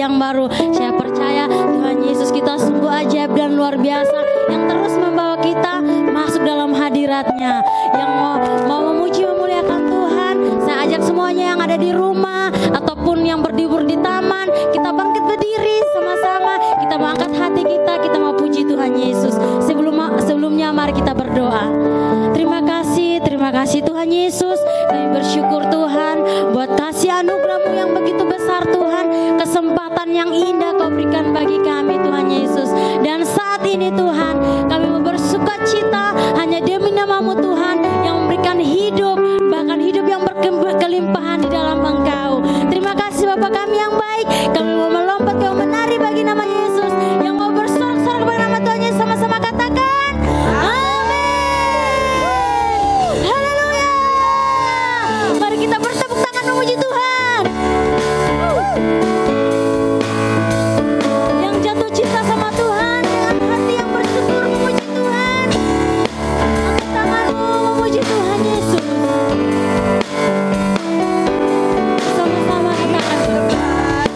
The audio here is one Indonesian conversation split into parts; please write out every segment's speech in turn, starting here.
yang baru. Saya percaya Tuhan Yesus kita sungguh ajaib dan luar biasa, yang terus membawa kita masuk dalam hadirat-Nya. Yang mau memuji memuliakan Tuhan, saya ajak semuanya yang ada di rumah ataupun yang berdiri di taman, kita bangkit berdiri sama-sama, kita mau angkat hati kita mau puji Tuhan Yesus. Sebelumnya mari kita berdoa. Terima kasih Tuhan Yesus. Kami bersyukur Tuhan buat kasih anugerah-Mu yang begitu besar Tuhan, kesempatan yang indah Kau berikan bagi kami Tuhan Yesus. Dan saat ini Tuhan, kami mau bersuka cita hanya demi nama-Mu Tuhan yang memberikan hidup, bahkan hidup yang berkelimpahan di dalam Engkau. Terima kasih Bapa kami yang baik. Kami mau melompat, kami menari bagi nama Yesus. Yang mau bersorak-sorak bagi nama Tuhan Yesus, sama-sama katakan amin. Haleluya. Mari kita bertepuk tangan memuji Tuhan. Yang jatuh cinta sama Tuhan dengan hati yang bersyukur memuji Tuhan. Angkat tanganmu memuji Tuhan Yesus. Sama-sama katakan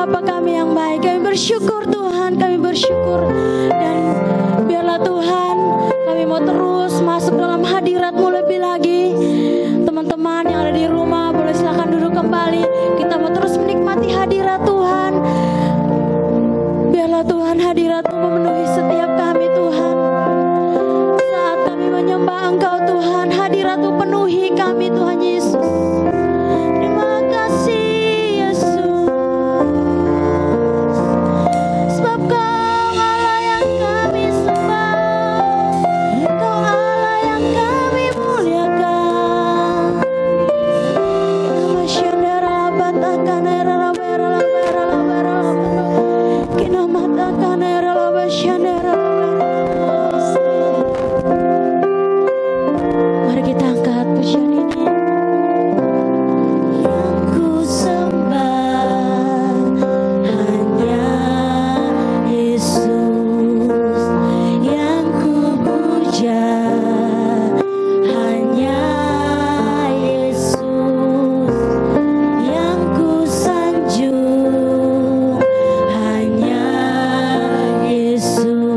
Bapa kami yang baik. Kami bersyukur Tuhan, kami bersyukur. Dan biarlah Tuhan, kami mau terus masuk dalam hadirat-Mu lebih lagi. Teman-teman yang ada di rumah boleh silakan duduk kembali. Kita mau terus menikmati hadirat Tuhan. Biarlah Tuhan hadirat-Mu memenuhi setiap kami Tuhan. Saat kami menyembah Engkau Tuhan, hadirat-Mu penuhi kami Tuhan Yesus. Terima kasih Yesus. Sebab Kau Allah yang kami sembah, Kau Allah yang kami muliakan. Mari kita angkat pujian ini. Yang ku sembah hanya Yesus, yang ku puja hanya Yesus, yang ku sanjung hanya Yesus.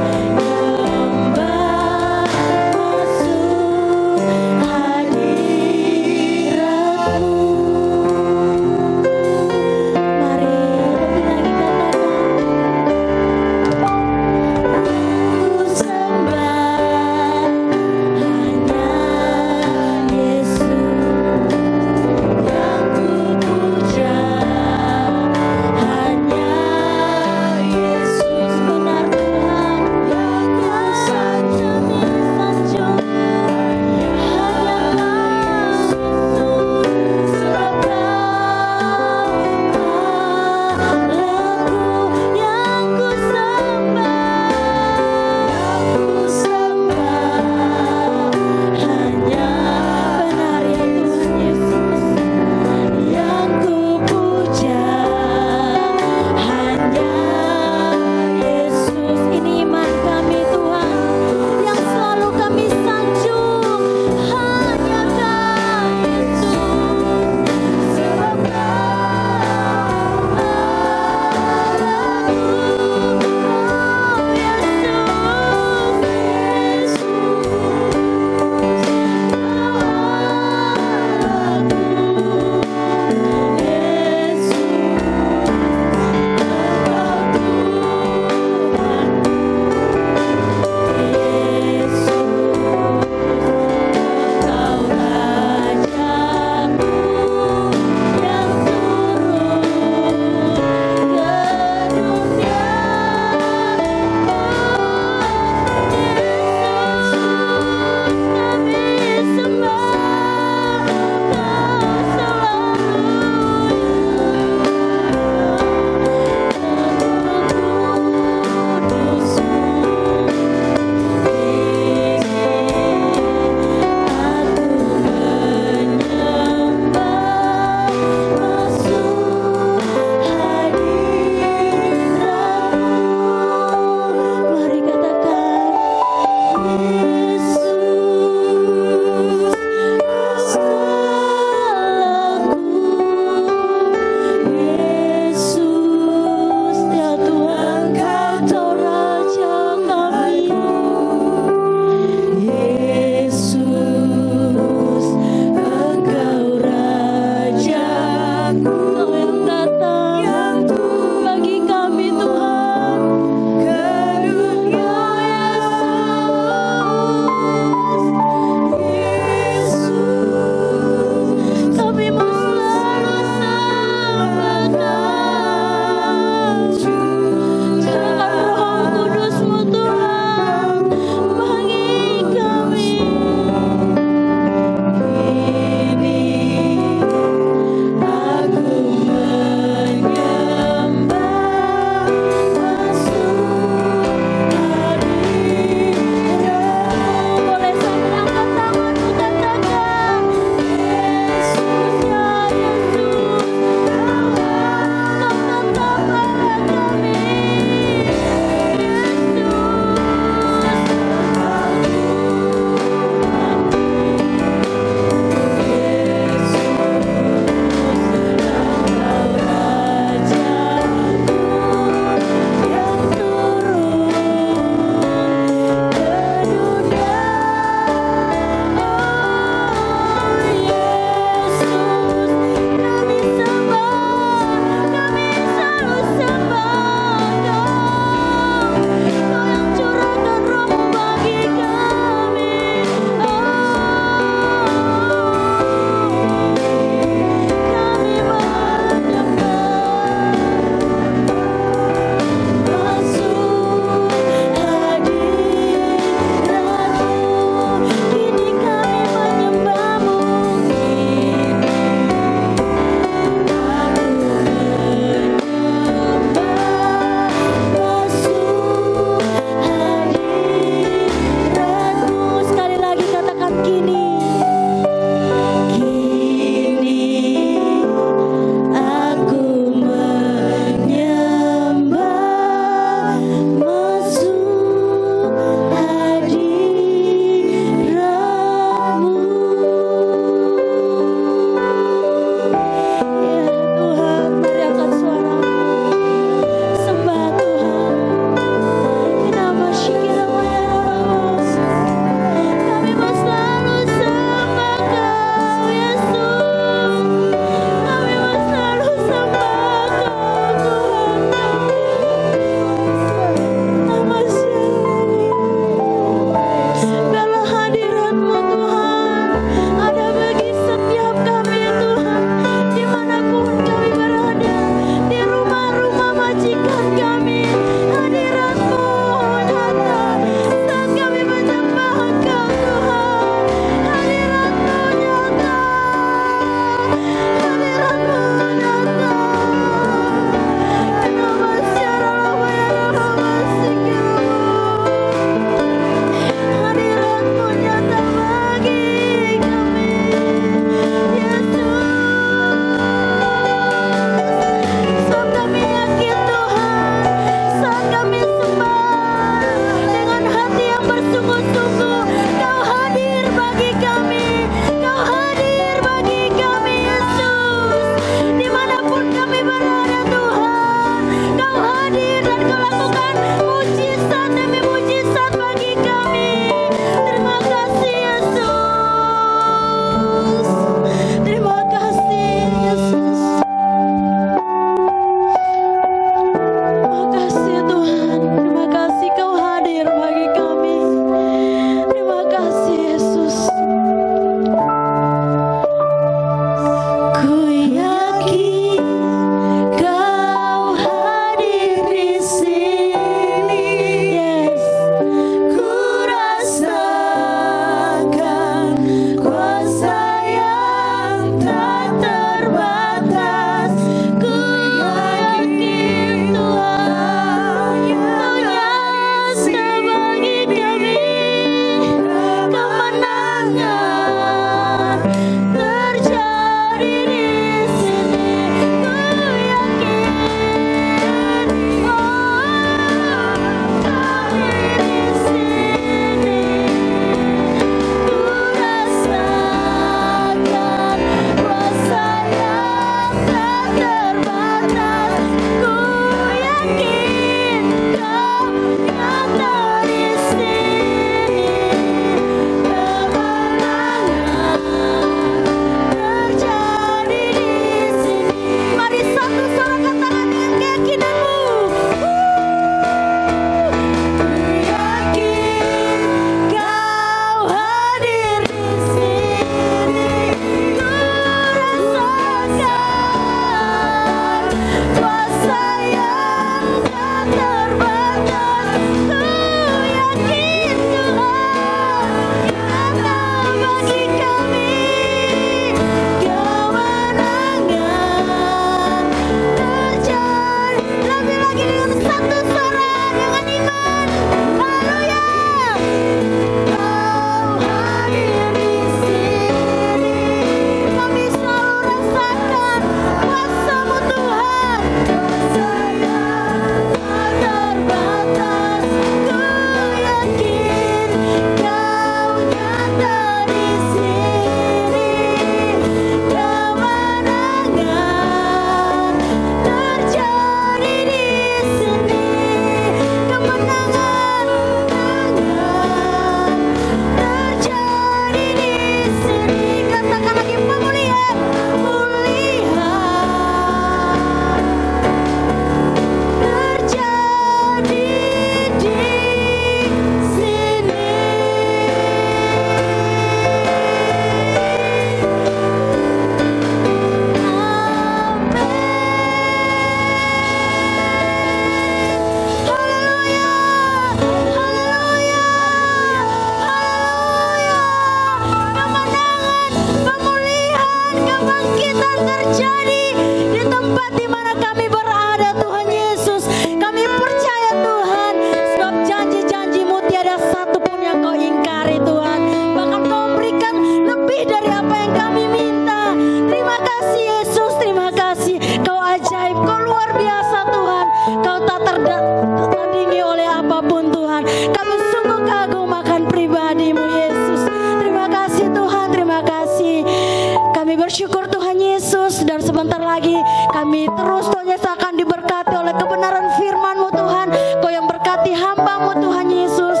lagi. Kami terus Tuhan Yesus akan diberkati oleh kebenaran firman-Mu Tuhan. Kau yang berkati hamba-Mu Tuhan Yesus.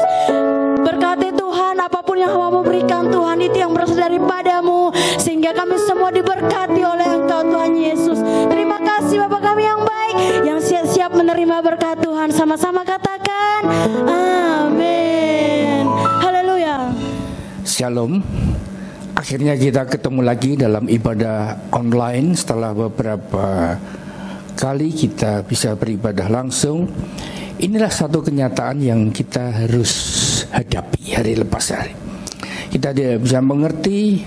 Berkati Tuhan, apapun yang hamba-Mu berikan Tuhan, itu yang berasal daripada-Mu, sehingga kami semua diberkati oleh Engkau Tuhan Yesus. Terima kasih Bapa kami yang baik, yang siap-siap menerima berkat Tuhan. Sama-sama katakan amin. Haleluya. Shalom. Akhirnya kita ketemu lagi dalam ibadah online setelah beberapa kali kita bisa beribadah langsung. Inilah satu kenyataan yang kita harus hadapi hari lepas hari. Kita tidak bisa mengerti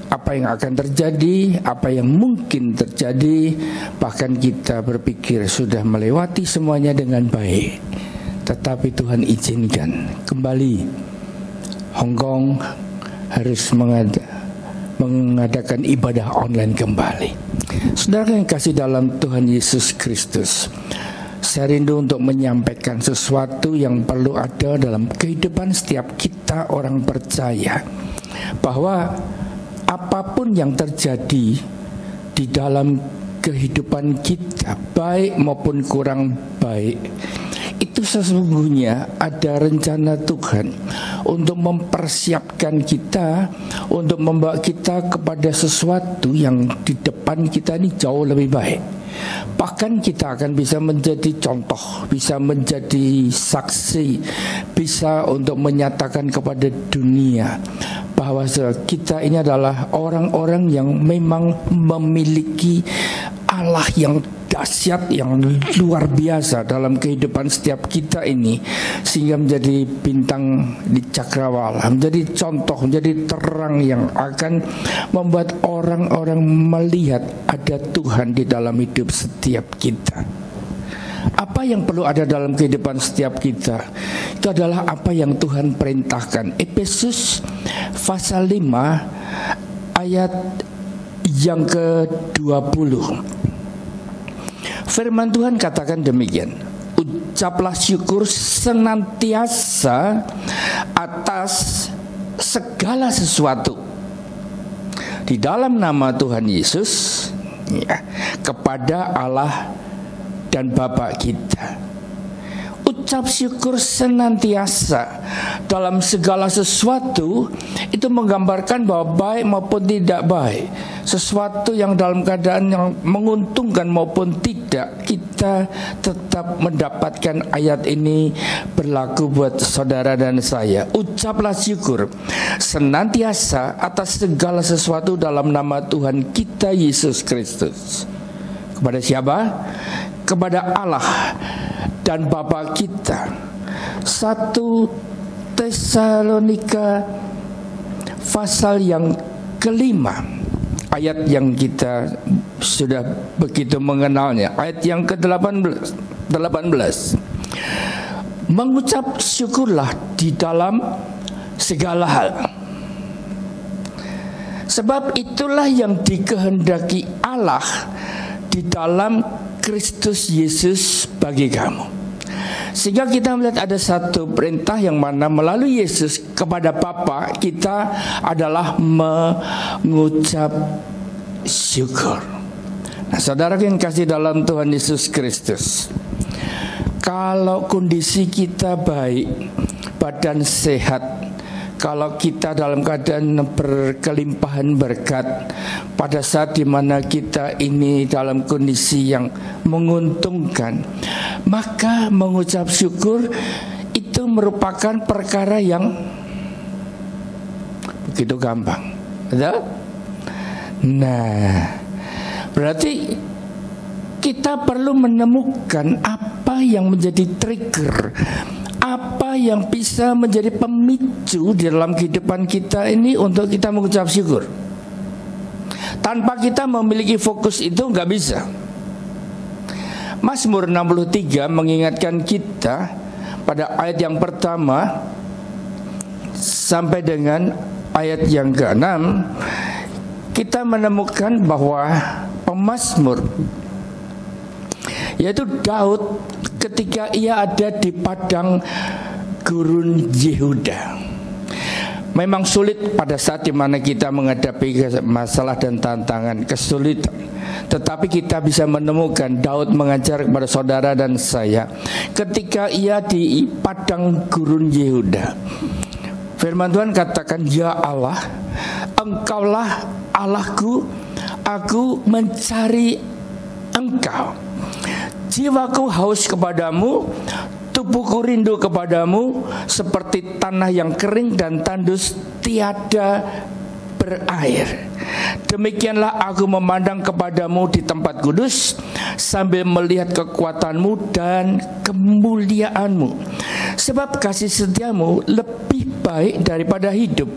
apa yang akan terjadi, apa yang mungkin terjadi. Bahkan kita berpikir sudah melewati semuanya dengan baik. Tetapi Tuhan izinkan kembali Hong Kong harus mengadakan ibadah online kembali. Saudara yang kasih dalam Tuhan Yesus Kristus, saya rindu untuk menyampaikan sesuatu yang perlu ada dalam kehidupan setiap kita orang percaya, bahwa apapun yang terjadi di dalam kehidupan kita, baik maupun kurang baik, itu sesungguhnya ada rencana Tuhan untuk mempersiapkan kita, untuk membawa kita kepada sesuatu yang di depan kita ini jauh lebih baik. Bahkan kita akan bisa menjadi contoh, bisa menjadi saksi, bisa untuk menyatakan kepada dunia bahwa kita ini adalah orang-orang yang memang memiliki Allah yang dahsyat, yang luar biasa dalam kehidupan setiap kita ini, sehingga menjadi bintang di cakrawala, menjadi contoh, menjadi terang yang akan membuat orang-orang melihat ada Tuhan di dalam hidup setiap kita. Apa yang perlu ada dalam kehidupan setiap kita? Itu adalah apa yang Tuhan perintahkan. Efesus pasal 5 ayat yang ke-20. Firman Tuhan katakan demikian, ucaplah syukur senantiasa atas segala sesuatu di dalam nama Tuhan Yesus, ya, kepada Allah dan Bapa kita. Ucap syukur senantiasa dalam segala sesuatu itu menggambarkan bahwa baik maupun tidak baik, sesuatu yang dalam keadaan yang menguntungkan maupun tidak, kita tetap mendapatkan ayat ini berlaku buat saudara dan saya. Ucaplah syukur senantiasa atas segala sesuatu dalam nama Tuhan kita Yesus Kristus. Kepada siapa? Kepada Allah dan Bapa kita. 1 Tesalonika pasal yang ke-5, ayat yang kita sudah begitu mengenalnya, ayat yang ke-18. Mengucap syukurlah di dalam segala hal, sebab itulah yang dikehendaki Allah di dalam Kristus Yesus bagi kamu. Sehingga kita melihat ada satu perintah yang mana melalui Yesus kepada Bapa kita adalah mengucap syukur. Nah, saudara yang kasih dalam Tuhan Yesus Kristus, kalau kondisi kita baik, badan sehat, kalau kita dalam keadaan berkelimpahan berkat, pada saat dimana kita ini dalam kondisi yang menguntungkan, maka mengucap syukur itu merupakan perkara yang begitu gampang. Betul? Nah, berarti kita perlu menemukan apa yang menjadi trigger, apa yang bisa menjadi pemicu di dalam kehidupan kita ini untuk kita mengucap syukur. Tanpa kita memiliki fokus itu nggak bisa. Mazmur 63 mengingatkan kita pada ayat yang pertama sampai dengan ayat yang ke-6, kita menemukan bahwa pemazmur, yaitu Daud, ketika ia ada di padang gurun Yehuda, Memang sulit pada saat dimana kita menghadapi masalah dan tantangan, kesulitan. Tetapi kita bisa menemukan Daud mengajar kepada saudara dan saya ketika ia di padang gurun Yehuda. Firman Tuhan katakan, ya Allah, Engkaulah Allahku, aku mencari Engkau. Jiwaku haus kepadamu, tubuhku rindu kepadamu, seperti tanah yang kering dan tandus tiada berair. Demikianlah aku memandang kepadamu di tempat kudus, sambil melihat kekuatanmu dan kemuliaanmu. Sebab kasih setiamu lebih baik daripada hidup.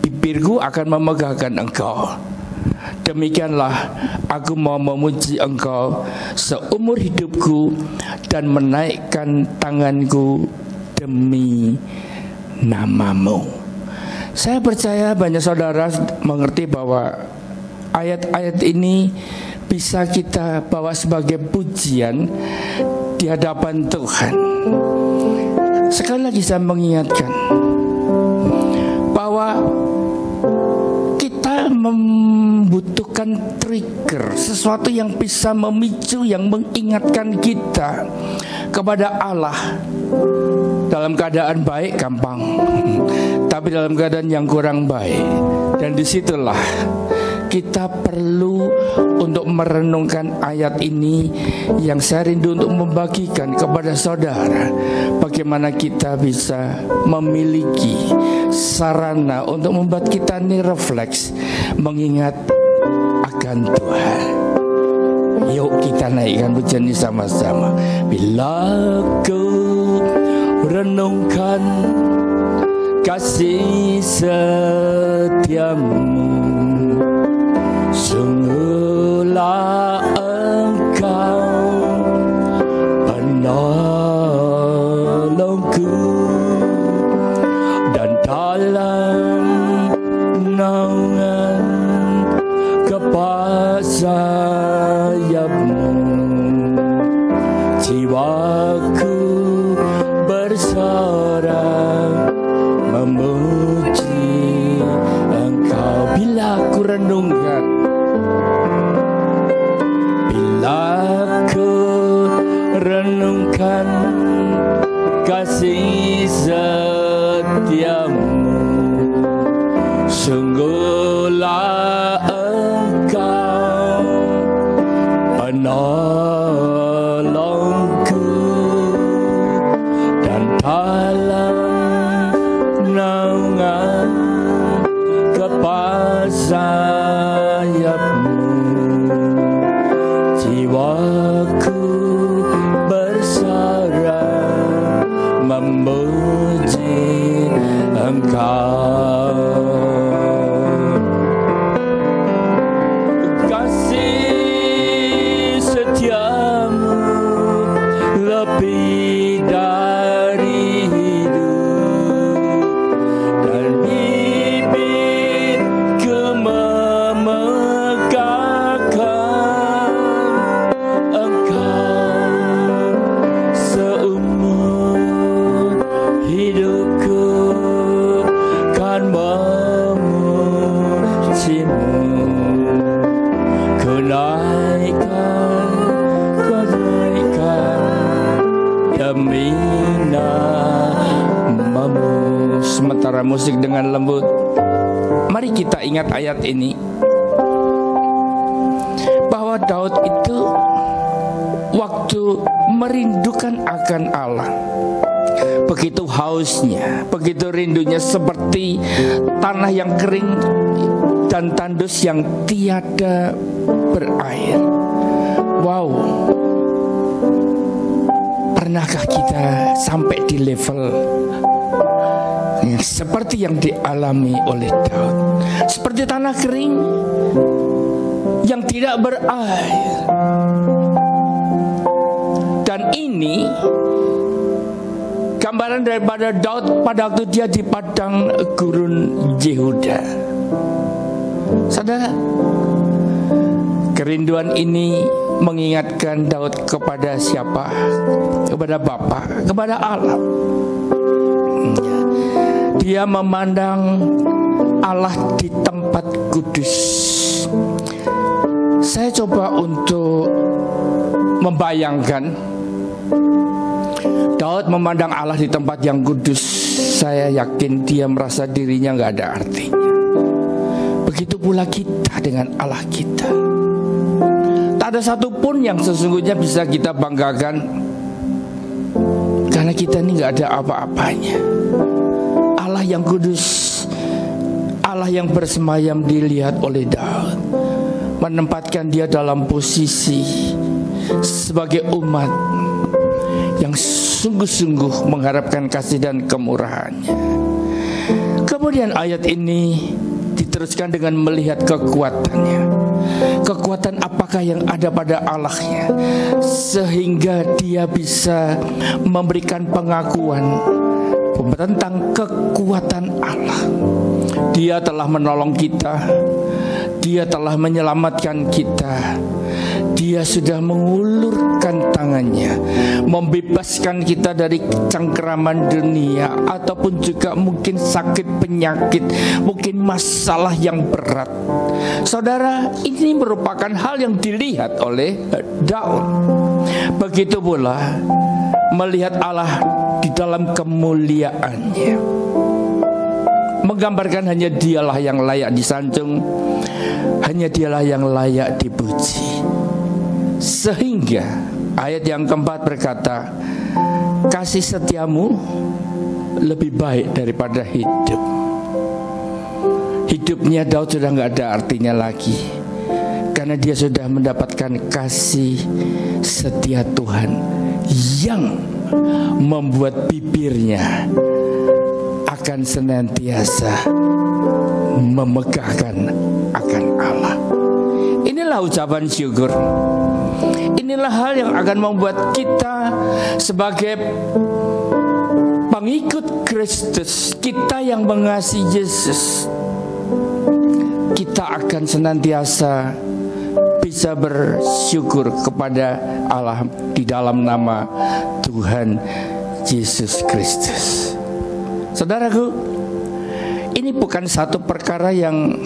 Bibirku akan memegahkan Engkau. Demikianlah aku mau memuji Engkau seumur hidupku dan menaikkan tanganku demi nama-Mu. Saya percaya banyak saudara mengerti bahwa ayat-ayat ini bisa kita bawa sebagai pujian di hadapan Tuhan. Sekali lagi saya mengingatkan bahwa kita membutuhkan trigger, sesuatu yang bisa memicu, yang mengingatkan kita kepada Allah. Dalam keadaan baik gampang, tapi dalam keadaan yang kurang baik. Dan disitulah kita perlu untuk merenungkan ayat ini, yang saya rindu untuk membagikan kepada saudara. Bagaimana kita bisa memiliki sarana untuk membuat kita ini refleks, mengingat akan Tuhan. Yuk kita naikkan pujian ini sama-sama. Bila ku renungkan kasih setiamu, sungguhlah Engkau penolongku, dan dalam naungan kepasayapmu jiwaku bersorak memuji Engkau. Bila ku renungkan, bila ku renungkan kasih setiamu, sungguhlah Engkau penolongku, dan dalam naungan kepasayapmu jiwaku bersorak memuji Engkau. Kasih setiamu lebih dari hidup, dan bibirku memegahkan Engkau seumur hidupku, kan memujimu. Ku naikkan demi nama-Mu. Sementara musik dengan lembut, mari kita ingat ayat ini, bahwa Daud itu waktu merindukan akan Allah, begitu hausnya, begitu rindunya, seperti tanah yang kering dan tandus yang tiada berair. Wow, pernahkah kita sampai di level seperti yang dialami oleh Daud? Seperti tanah kering yang tidak berair. Dan ini gambaran daripada Daud pada waktu dia di padang gurun Yehuda. Saudara, kerinduan ini mengingatkan Daud kepada siapa? Kepada Bapa, kepada Allah. Dia memandang Allah di tempat kudus. Saya coba untuk membayangkan Daud memandang Allah di tempat yang kudus. Saya yakin dia merasa dirinya gak ada artinya. Begitu pula kita dengan Allah kita. Tak ada satupun yang sesungguhnya bisa kita banggakan, karena kita ini gak ada apa-apanya. Allah yang kudus, Allah yang bersemayam dilihat oleh Daud, menempatkan dia dalam posisi sebagai umat yang sungguh-sungguh mengharapkan kasih dan kemurahannya. Kemudian ayat ini diteruskan dengan melihat kekuatannya. Kekuatan apakah yang ada pada Allahnya, sehingga dia bisa memberikan pengakuan tentang kekuatan Allah. Dia telah menolong kita, Dia telah menyelamatkan kita, Dia sudah mengulurkan tangannya, membebaskan kita dari cengkeraman dunia, ataupun juga mungkin sakit penyakit, mungkin masalah yang berat. Saudara, ini merupakan hal yang dilihat oleh Daud. Begitu pula melihat Allah di dalam kemuliaannya, menggambarkan hanya dialah yang layak disanjung, hanya dialah yang layak dipuji. Sehingga ayat yang keempat berkata, kasih setiamu lebih baik daripada hidup. Hidupnya Daud sudah gak ada artinya lagi, karena dia sudah mendapatkan kasih setia Tuhan yang membuat bibirnya akan senantiasa memegahkan akan Allah. Inilah ucapan syukur. Inilah hal yang akan membuat kita sebagai pengikut Kristus, kita yang mengasihi Yesus, kita akan senantiasa bisa bersyukur kepada Allah di dalam nama Tuhan Yesus Kristus. Saudaraku, ini bukan satu perkara yang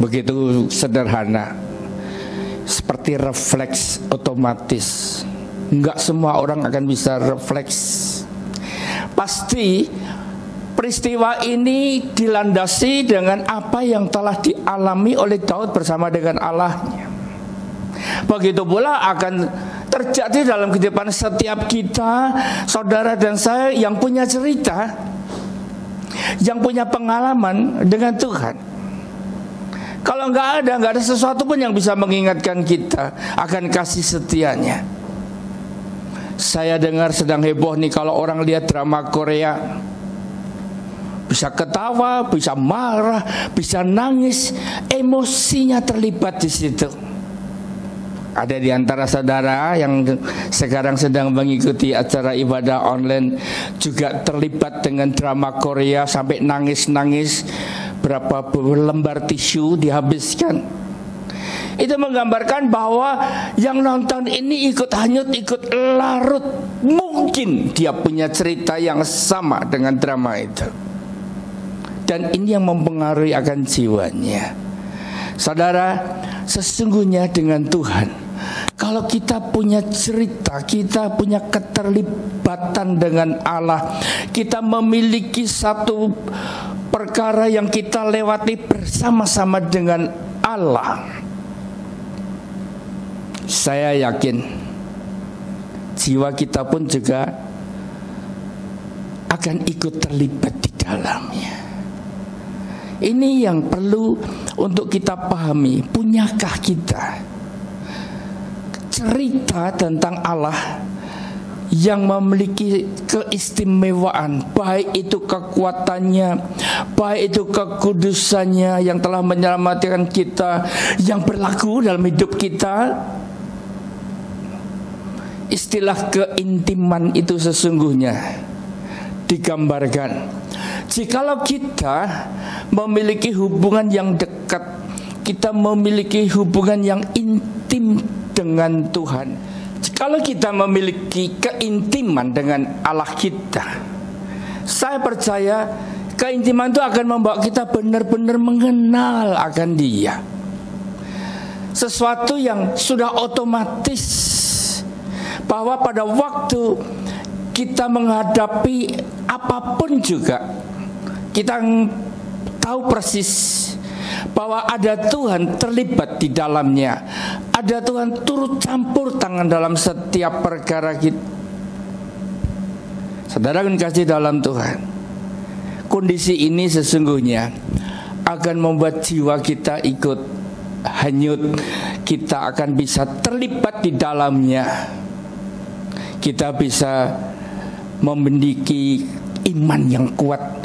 begitu sederhana, seperti refleks otomatis. Enggak semua orang akan bisa refleks. Pasti peristiwa ini dilandasi dengan apa yang telah dialami oleh Daud bersama dengan Allahnya. Begitu pula akan terjadi dalam kehidupan setiap kita, saudara dan saya yang punya cerita, yang punya pengalaman dengan Tuhan. Kalau nggak ada sesuatu pun yang bisa mengingatkan kita akan kasih setianya. Saya dengar sedang heboh nih kalau orang lihat drama Korea, bisa ketawa, bisa marah, bisa nangis, emosinya terlibat di situ. Ada di antara saudara yang sekarang sedang mengikuti acara ibadah online juga terlibat dengan drama Korea sampai nangis-nangis, berapa lembar tisu dihabiskan. Itu menggambarkan bahwa yang nonton ini ikut hanyut, ikut larut. Mungkin dia punya cerita yang sama dengan drama itu, dan ini yang mempengaruhi akan jiwanya. Saudara, sesungguhnya dengan Tuhan, kalau kita punya cerita, kita punya keterlibatan dengan Allah, kita memiliki satu perkara yang kita lewati bersama-sama dengan Allah, saya yakin jiwa kita pun juga akan ikut terlibat di dalamnya. Ini yang perlu untuk kita pahami. Punyakah kita cerita tentang Allah yang memiliki keistimewaan, baik itu kekuatannya, baik itu kekudusannya yang telah menyelamatkan kita, yang berlaku dalam hidup kita? Istilah keintiman itu sesungguhnya digambarkan, jikalau kita memiliki hubungan yang dekat, kita memiliki hubungan yang intim dengan Tuhan, kalau kita memiliki keintiman dengan Allah kita, Saya percaya keintiman itu akan membawa kita benar-benar mengenal akan Dia. Sesuatu yang sudah otomatis, bahwa pada waktu kita menghadapi apapun juga, kita tahu persis bahwa ada Tuhan terlibat di dalamnya. Ada Tuhan turut campur tangan dalam setiap perkara kita. Saudara yang kasih dalam Tuhan, kondisi ini sesungguhnya akan membuat jiwa kita ikut hanyut. Kita akan bisa terlibat di dalamnya. Kita bisa memiliki iman yang kuat.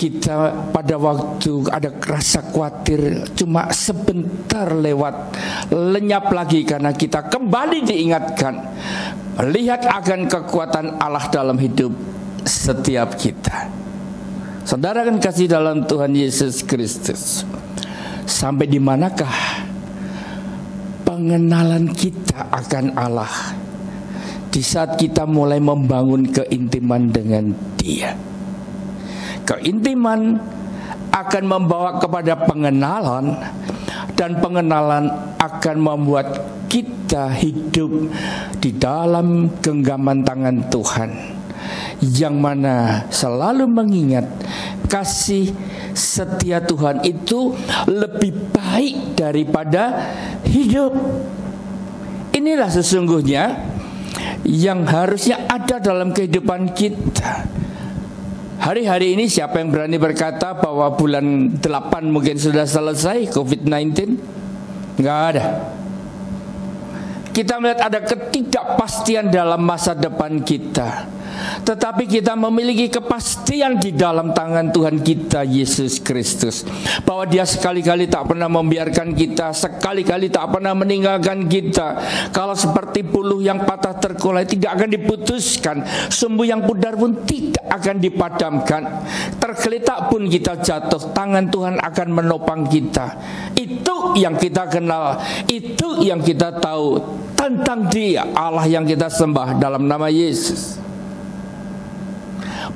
Kita pada waktu ada rasa khawatir cuma sebentar lewat, lenyap lagi karena kita kembali diingatkan melihat akan kekuatan Allah dalam hidup setiap kita. Saudara kan kasih dalam Tuhan Yesus Kristus, sampai di manakah pengenalan kita akan Allah? Di saat kita mulai membangun keintiman dengan Dia. Keintiman akan membawa kepada pengenalan, dan pengenalan akan membuat kita hidup di dalam genggaman tangan Tuhan, yang mana selalu mengingat kasih setia Tuhan itu lebih baik daripada hidup. Inilah sesungguhnya yang harusnya ada dalam kehidupan kita. Hari-hari ini siapa yang berani berkata bahwa bulan 8 mungkin sudah selesai COVID-19? Enggak ada. Kita melihat ada ketidakpastian dalam masa depan kita, tetapi kita memiliki kepastian di dalam tangan Tuhan kita Yesus Kristus, bahwa Dia sekali-kali tak pernah membiarkan kita, sekali-kali tak pernah meninggalkan kita. Kalau seperti buluh yang patah terkulai tidak akan diputuskan, sumbu yang pudar pun tidak akan dipadamkan. Tergeletak pun kita jatuh, tangan Tuhan akan menopang kita. Itu yang kita kenal, itu yang kita tahu tentang Dia, Allah yang kita sembah dalam nama Yesus.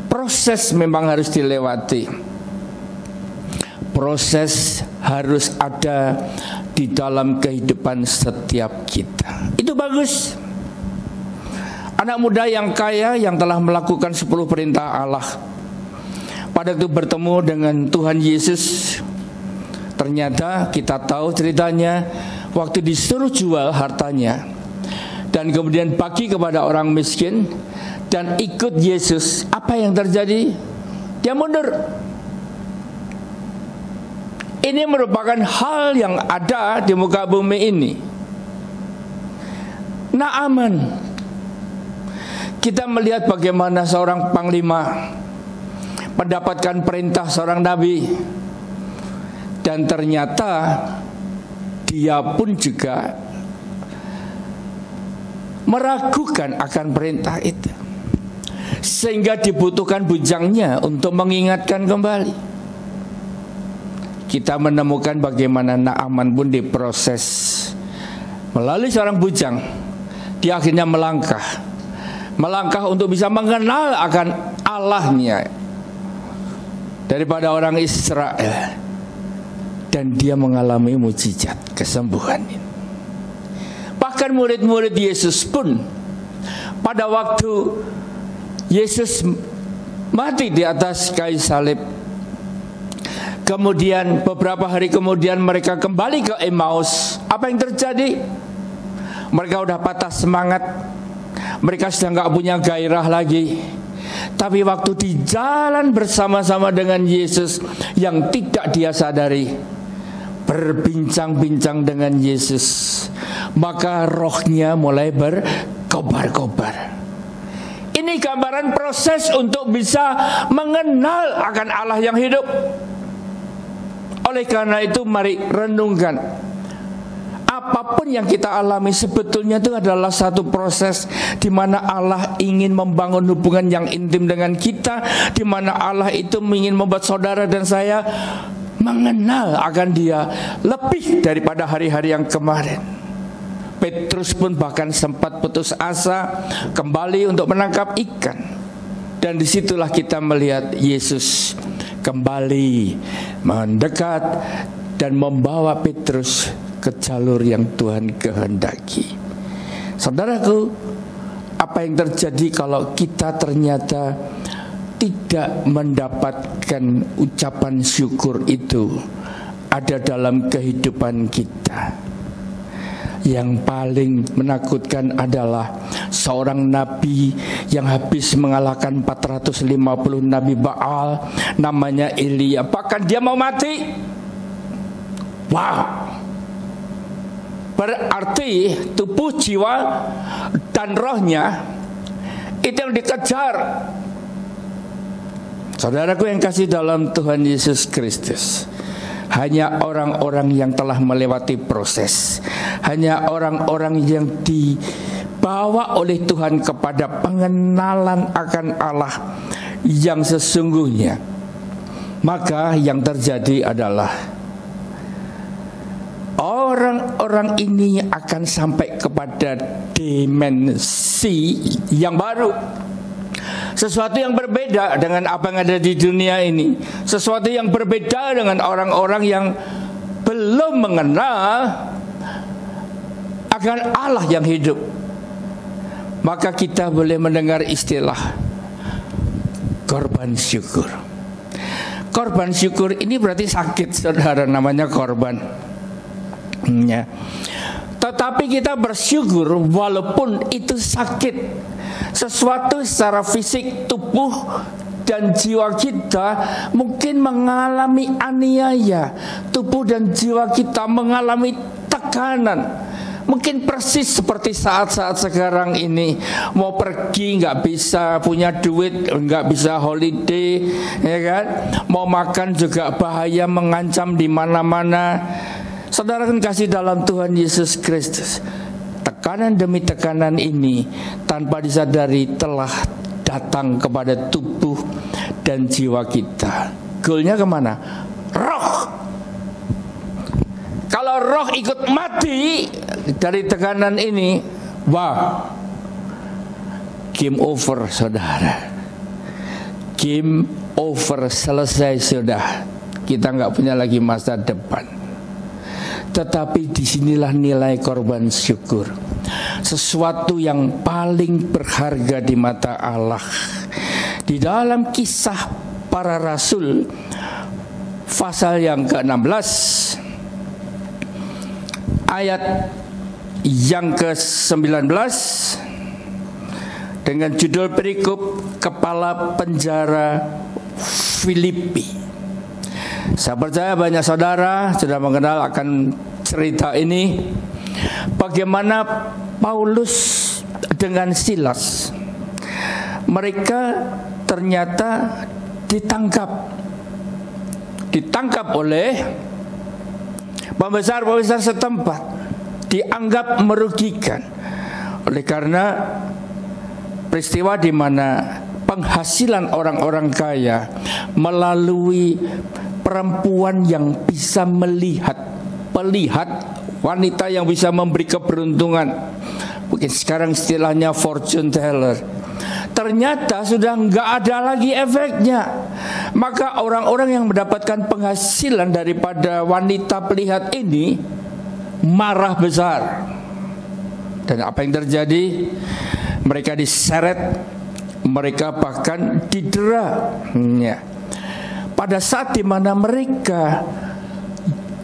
Proses memang harus dilewati. Proses harus ada di dalam kehidupan setiap kita. Itu bagus. Anak muda yang kaya yang telah melakukan 10 perintah Allah, pada itu bertemu dengan Tuhan Yesus. Ternyata kita tahu ceritanya, waktu disuruh jual hartanya dan kemudian bagi kepada orang miskin dan ikut Yesus, apa yang terjadi? Dia mundur. Ini merupakan hal yang ada di muka bumi ini. Naaman, kita melihat bagaimana seorang panglima mendapatkan perintah seorang nabi, dan ternyata dia pun juga meragukan akan perintah itu, sehingga dibutuhkan bujangnya untuk mengingatkan kembali. Kita menemukan bagaimana Naaman pun diproses melalui seorang bujang. Dia akhirnya melangkah untuk bisa mengenal akan Allahnya daripada orang Israel, dan dia mengalami mujizat kesembuhan ini. Bahkan murid-murid Yesus pun pada waktu Yesus mati di atas kayu salib, kemudian beberapa hari kemudian mereka kembali ke Emmaus. Apa yang terjadi? Mereka udah patah semangat, mereka sudah gak punya gairah lagi. Tapi waktu di jalan bersama-sama dengan Yesus, yang tidak dia sadari, berbincang-bincang dengan Yesus, maka rohnya mulai berkobar-kobar. Ini gambaran proses untuk bisa mengenal akan Allah yang hidup. Oleh karena itu mari renungkan, apapun yang kita alami sebetulnya itu adalah satu proses di mana Allah ingin membangun hubungan yang intim dengan kita, di mana Allah itu ingin membuat saudara dan saya mengenal akan Dia lebih daripada hari-hari yang kemarin. Petrus pun bahkan sempat putus asa kembali untuk menangkap ikan. Dan disitulah kita melihat Yesus kembali mendekat dan membawa Petrus ke jalur yang Tuhan kehendaki. Saudaraku, apa yang terjadi kalau kita ternyata tidak mendapatkan ucapan syukur itu ada dalam kehidupan kita? Yang paling menakutkan adalah seorang nabi yang habis mengalahkan 450 nabi Baal, namanya Elia. Bahkan dia mau mati. Wow. Berarti tubuh, jiwa, dan rohnya itu yang dikejar. Saudaraku yang kasih dalam Tuhan Yesus Kristus, hanya orang-orang yang telah melewati proses, hanya orang-orang yang dibawa oleh Tuhan kepada pengenalan akan Allah yang sesungguhnya, maka yang terjadi adalah orang-orang ini akan sampai kepada dimensi yang baru. Sesuatu yang berbeda dengan apa yang ada di dunia ini. Sesuatu yang berbeda dengan orang-orang yang belum mengenal akan Allah yang hidup. Maka kita boleh mendengar istilah korban syukur. Korban syukur ini berarti sakit, saudara, namanya korban. Ya. Tetapi kita bersyukur walaupun itu sakit. Sesuatu secara fisik, tubuh dan jiwa kita mungkin mengalami aniaya. Tubuh dan jiwa kita mengalami tekanan. Mungkin persis seperti saat-saat sekarang ini. Mau pergi nggak bisa, punya duit nggak bisa holiday, ya kan? Mau makan juga bahaya, mengancam di mana-mana. Saudara kan kasih dalam Tuhan Yesus Kristus, tekanan demi tekanan ini tanpa disadari telah datang kepada tubuh dan jiwa kita. Goalnya kemana? Roh. Kalau roh ikut mati dari tekanan ini, wah, game over, saudara. Game over, selesai sudah. Kita nggak punya lagi masa depan. Tetapi disinilah nilai korban syukur, sesuatu yang paling berharga di mata Allah. Di dalam Kisah Para Rasul pasal yang ke-16 ayat yang ke-19 dengan judul perikop Kepala Penjara Filipi. Saya percaya banyak saudara sudah mengenal akan cerita ini. Bagaimana Paulus dengan Silas, mereka ternyata ditangkap oleh pembesar-pembesar setempat, dianggap merugikan oleh karena peristiwa di mana penghasilan orang-orang kaya melalui perempuan yang bisa melihat, wanita yang bisa memberi keberuntungan. Mungkin sekarang istilahnya fortune teller. Ternyata sudah nggak ada lagi efeknya. Maka orang-orang yang mendapatkan penghasilan daripada wanita pelihat ini marah besar. Dan apa yang terjadi? Mereka diseret, mereka bahkan didera. Pada saat dimana mereka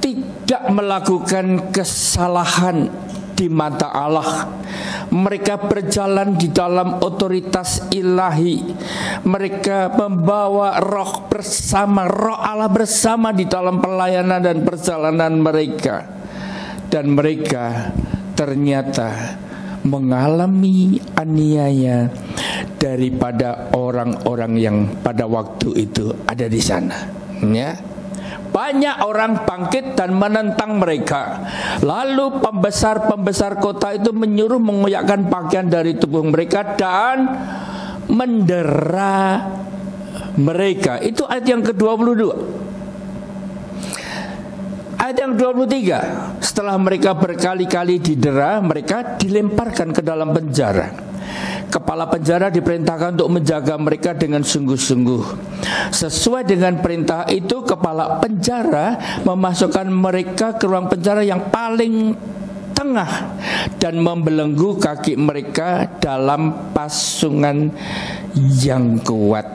tidak melakukan kesalahan di mata Allah, mereka berjalan di dalam otoritas ilahi. Mereka membawa roh bersama, roh Allah bersama di dalam pelayanan dan perjalanan mereka. Dan mereka ternyata mengalami aniaya daripada orang-orang yang pada waktu itu ada di sana. Ya. Banyak orang bangkit dan menentang mereka. Lalu pembesar-pembesar kota itu menyuruh mengoyakkan pakaian dari tubuh mereka dan mendera mereka. Itu ayat yang ke-22. Ayat yang 23, setelah mereka berkali-kali didera, mereka dilemparkan ke dalam penjara. Kepala penjara diperintahkan untuk menjaga mereka dengan sungguh-sungguh. Sesuai dengan perintah itu, kepala penjara memasukkan mereka ke ruang penjara yang paling tengah dan membelenggu kaki mereka dalam pasungan yang kuat.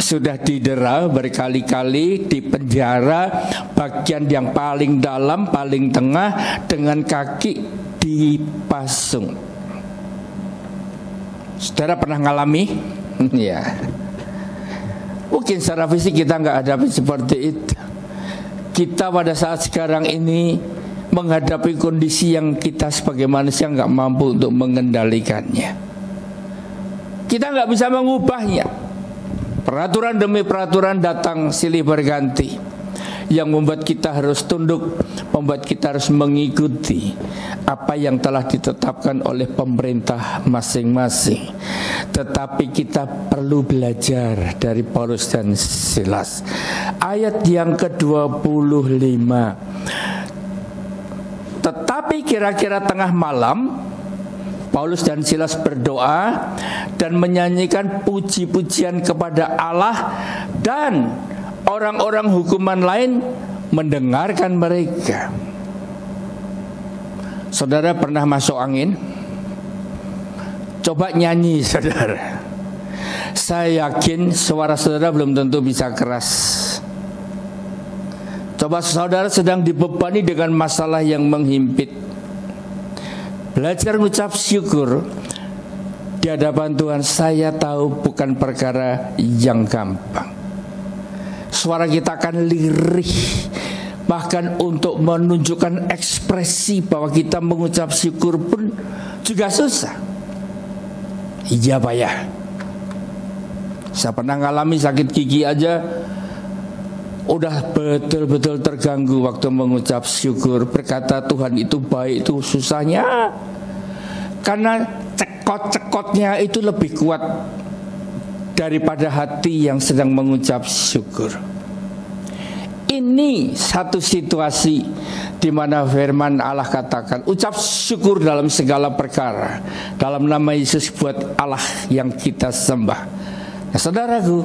Sudah didera berkali-kali di penjara bagian yang paling dalam, paling tengah, dengan kaki dipasung. Saudara pernah ngalami? Ya. Mungkin secara fisik kita nggak hadapi seperti itu. Kita pada saat sekarang ini menghadapi kondisi yang kita sebagai manusia nggak mampu untuk mengendalikannya. Kita nggak bisa mengubahnya. Peraturan demi peraturan datang silih berganti, yang membuat kita harus tunduk, membuat kita harus mengikuti apa yang telah ditetapkan oleh pemerintah masing-masing. Tetapi kita perlu belajar dari Paulus dan Silas. Ayat yang ke-25. Tetapi kira-kira tengah malam, Paulus dan Silas berdoa dan menyanyikan puji-pujian kepada Allah, dan orang-orang hukuman lain mendengarkan mereka. Saudara pernah masuk angin? Coba nyanyi, saudara. Saya yakin suara saudara belum tentu bisa keras. Coba saudara sedang dibebani dengan masalah yang menghimpit. Belajar mengucap syukur di hadapan Tuhan, saya tahu bukan perkara yang gampang. Suara kita akan lirih, bahkan untuk menunjukkan ekspresi bahwa kita mengucap syukur pun juga susah. Iya Pak ya. Saya pernah ngalami sakit gigi aja, udah betul-betul terganggu waktu mengucap syukur. Berkata Tuhan itu baik, itu susahnya karena cekot-cekotnya itu lebih kuat daripada hati yang sedang mengucap syukur. Ini satu situasi di mana firman Allah katakan, ucap syukur dalam segala perkara, dalam nama Yesus buat Allah yang kita sembah. Nah, saudaraku,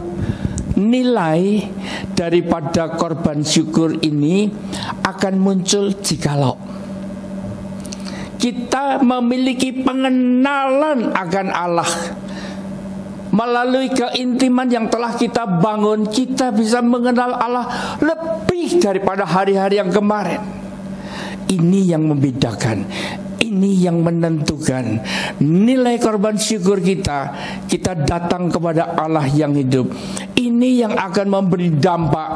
nilai daripada korban syukur ini akan muncul jikalau kita memiliki pengenalan akan Allah. Melalui keintiman yang telah kita bangun, kita bisa mengenal Allah lebih daripada hari-hari yang kemarin. Ini yang membedakan, ini yang menentukan nilai korban syukur kita. Kita datang kepada Allah yang hidup. Ini yang akan memberi dampak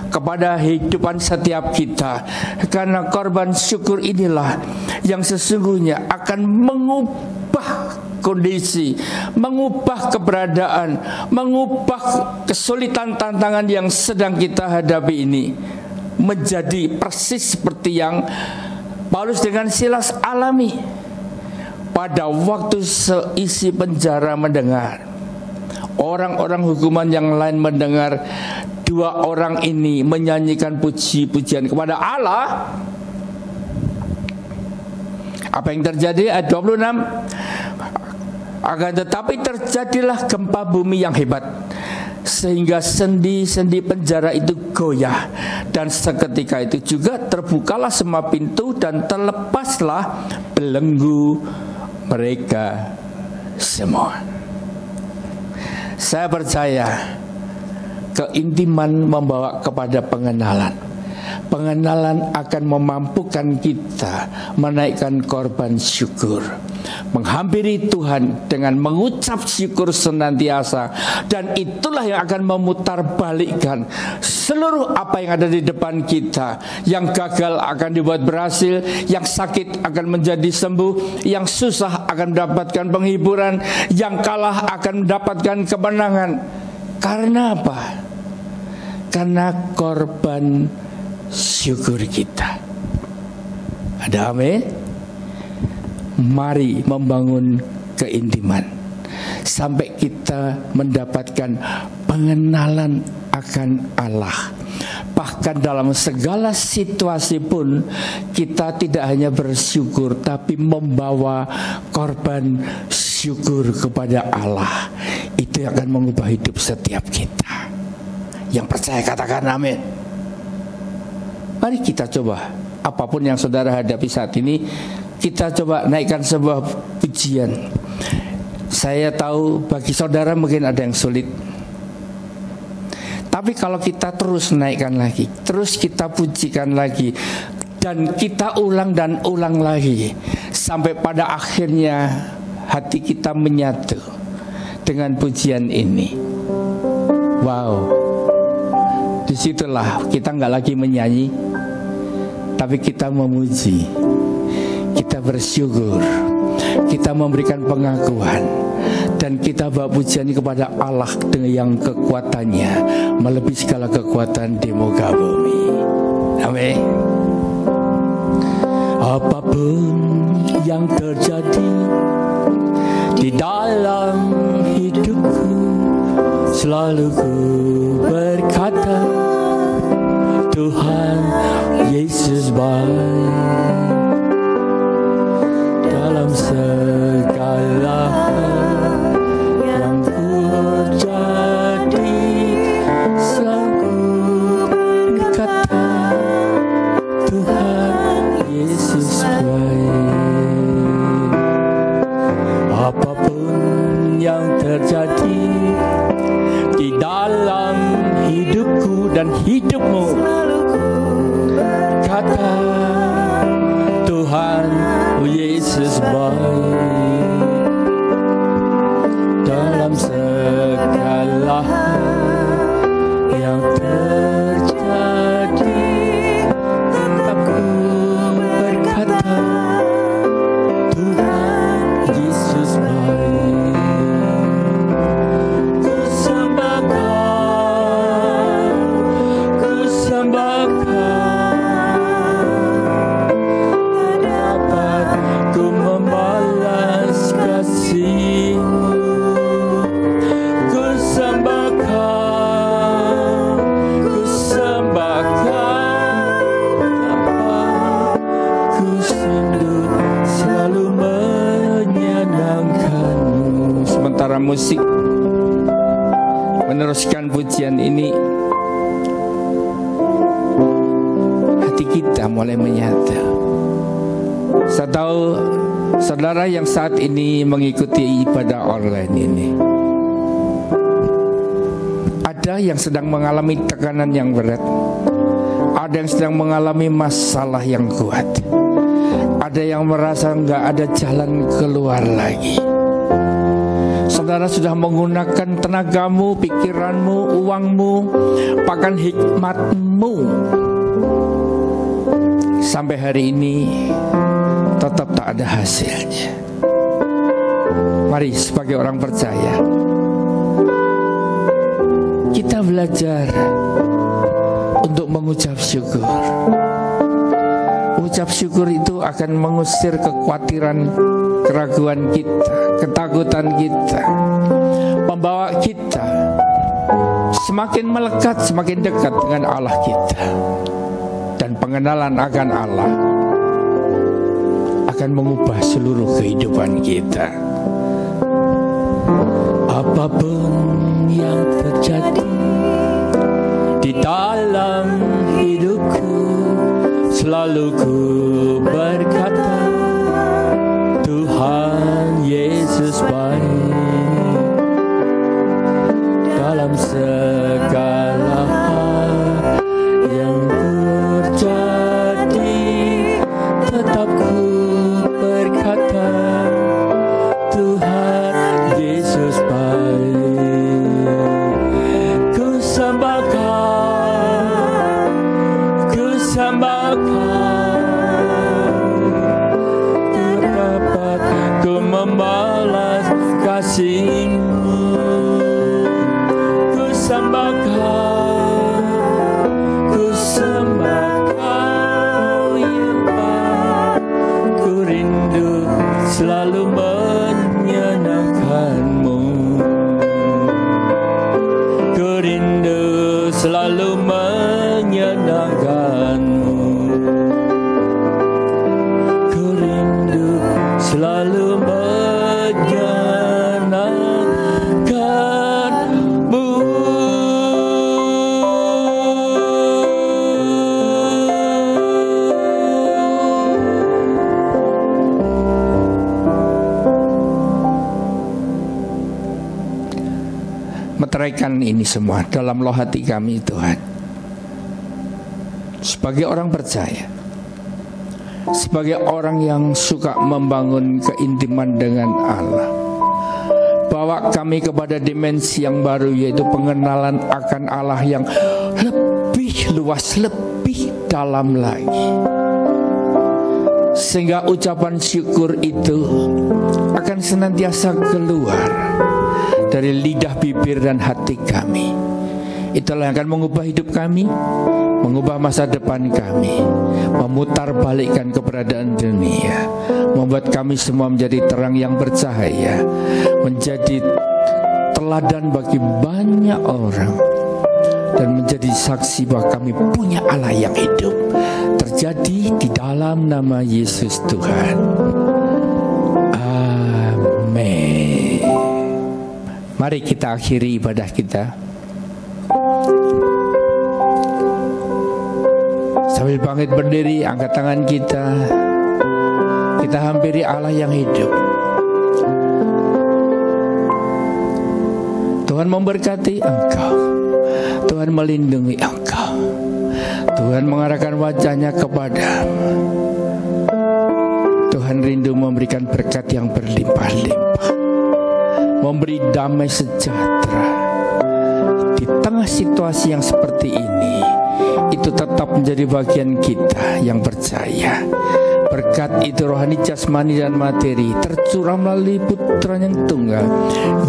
kepada kehidupan setiap kita. Karena korban syukur inilah yang sesungguhnya akan mengubah kondisi, mengubah keberadaan, mengubah kesulitan tantangan yang sedang kita hadapi ini menjadi persis seperti yang Paulus dengan Silas alami pada waktu seisi penjara mendengar. Orang-orang hukuman yang lain mendengar dua orang ini menyanyikan puji-pujian kepada Allah. Apa yang terjadi? Ayat 26. Akan tetapi terjadilah gempa bumi yang hebat, sehingga sendi-sendi penjara itu goyah. Dan seketika itu juga terbukalah semua pintu dan terlepaslah belenggu mereka semua. Saya percaya keintiman membawa kepada pengenalan. Pengenalan akan memampukan kita menaikkan korban syukur, menghampiri Tuhan dengan mengucap syukur senantiasa. Dan itulah yang akan memutarbalikkan seluruh apa yang ada di depan kita. Yang gagal akan dibuat berhasil, yang sakit akan menjadi sembuh, yang susah akan mendapatkan penghiburan, yang kalah akan mendapatkan kemenangan. Karena apa? Karena korban syukur kita. Ada amin? Mari membangun keintiman sampai kita mendapatkan pengenalan akan Allah. Bahkan dalam segala situasi pun kita tidak hanya bersyukur, tapi membawa korban syukur. bersyukur kepada Allah, itu yang akan mengubah hidup setiap kita. Yang percaya katakan amin. Mari kita coba, apapun yang saudara hadapi saat ini, kita coba naikkan sebuah pujian. Saya tahu bagi saudara mungkin ada yang sulit, tapi kalau kita terus naikkan lagi, terus kita pujikan lagi, dan kita ulang dan ulang lagi, sampai pada akhirnya hati kita menyatu dengan pujian ini. Wow, disitulah kita nggak lagi menyanyi, tapi kita memuji, kita bersyukur, kita memberikan pengakuan, dan kita bawa pujian kepada Allah dengan yang kekuatannya melebihi segala kekuatan di muka bumi. Amin. Apapun yang terjadi di dalam hidupku, selalu ku berkata, Tuhan Yesus baik. Dalam segala yang terjadi, selalu berkata, Tuhan Yesus baik. Apapun yang terjadi di dalam hidupku dan hidupmu, kata Tuhan Yesus baik. Dalam segala yang terjadi, tetap ku berkata, Tuhan Yesus baik. Ku sembah Kau, ku sembah Kau, dapat ku membalas kasih-Mu. Ku sembah Kau, ku sembah Kau, dapat ku sindut selalu menyenangkan-Mu. Sementara musik meneruskan pujian ini, hati kita mulai menyatu. Saya tahu saudara yang saat ini mengikuti ibadah online ini, ada yang sedang mengalami tekanan yang berat, ada yang sedang mengalami masalah yang kuat, ada yang merasa nggak ada jalan keluar lagi. Saudara sudah menggunakan tenagamu, pikiranmu, uangmu, bahkan hikmatmu, sampai hari ini tetap tak ada hasilnya. Mari sebagai orang percaya, kita belajar untuk mengucap syukur. Ucap syukur itu akan mengusir kekhawatiran, keraguan kita, ketakutan kita, membawa kita semakin melekat, semakin dekat dengan Allah kita. Dan pengenalan akan Allah akan mengubah seluruh kehidupan kita. Apapun yang terjadi di dalam hidupku, selalu ku berkata, Tuhan Yesus baik. Dalam segala hal yang terjadi, tetap ku berkata, Tuhan Yesus baik. Ku sembah Kau, ku sembah Kau, dapat ku membalas kasih-Mu. Ku sembah Kau, ku sembah Kau, ya Bapa. Ku rindu selalu menyenangkan-Mu. Ku rindu selalu menyenangkan-Mu. Ku rindu selalu menyenangkan-Mu. memeteraikan ini semua dalam loh hati kami Tuhan. Sebagai orang percaya, sebagai orang yang suka membangun keintiman dengan Allah, bawa kami kepada dimensi yang baru, yaitu pengenalan akan Allah yang lebih luas, lebih dalam lagi, sehingga ucapan syukur itu akan senantiasa keluar dari lidah, bibir, dan hati kami. Itulah yang akan mengubah hidup kami, mengubah masa depan kami, memutar balikkan keberadaan dunia, membuat kami semua menjadi terang yang bercahaya, menjadi teladan bagi banyak orang, dan menjadi saksi bahwa kami punya Allah yang hidup. Terjadi di dalam nama Yesus Tuhan. Amin. Mari kita akhiri ibadah kita sambil bangkit berdiri, angkat tangan kita. Kita hampiri Allah yang hidup. Tuhan memberkati engkau, Tuhan melindungi engkau, Tuhan mengarahkan wajahnya kepadamu. Tuhan rindu memberikan berkat yang berlimpah-limpah, memberi damai sejahtera. Di tengah situasi yang seperti ini, itu tetap menjadi bagian kita yang percaya. Berkat itu rohani, jasmani, dan materi tercurah melalui Putra yang tunggal,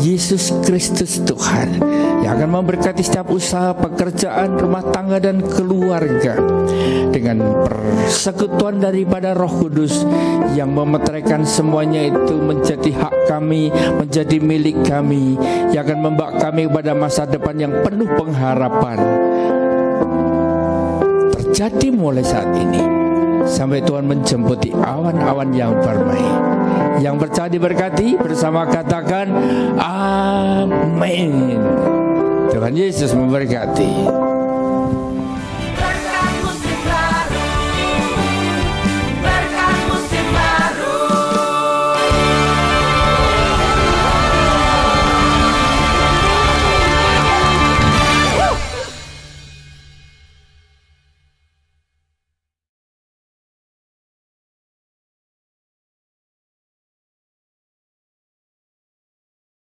Yesus Kristus Tuhan, yang akan memberkati setiap usaha, pekerjaan, rumah tangga, dan keluarga dengan persekutuan daripada Roh Kudus yang memeteraikan semuanya itu menjadi hak kami, menjadi milik kami, yang akan membawa kami kepada masa depan yang penuh pengharapan. Terjadi mulai saat ini sampai Tuhan menjemput di awan-awan yang permai. Yang percaya diberkati bersama katakan amin. Tuhan Yesus memberkati.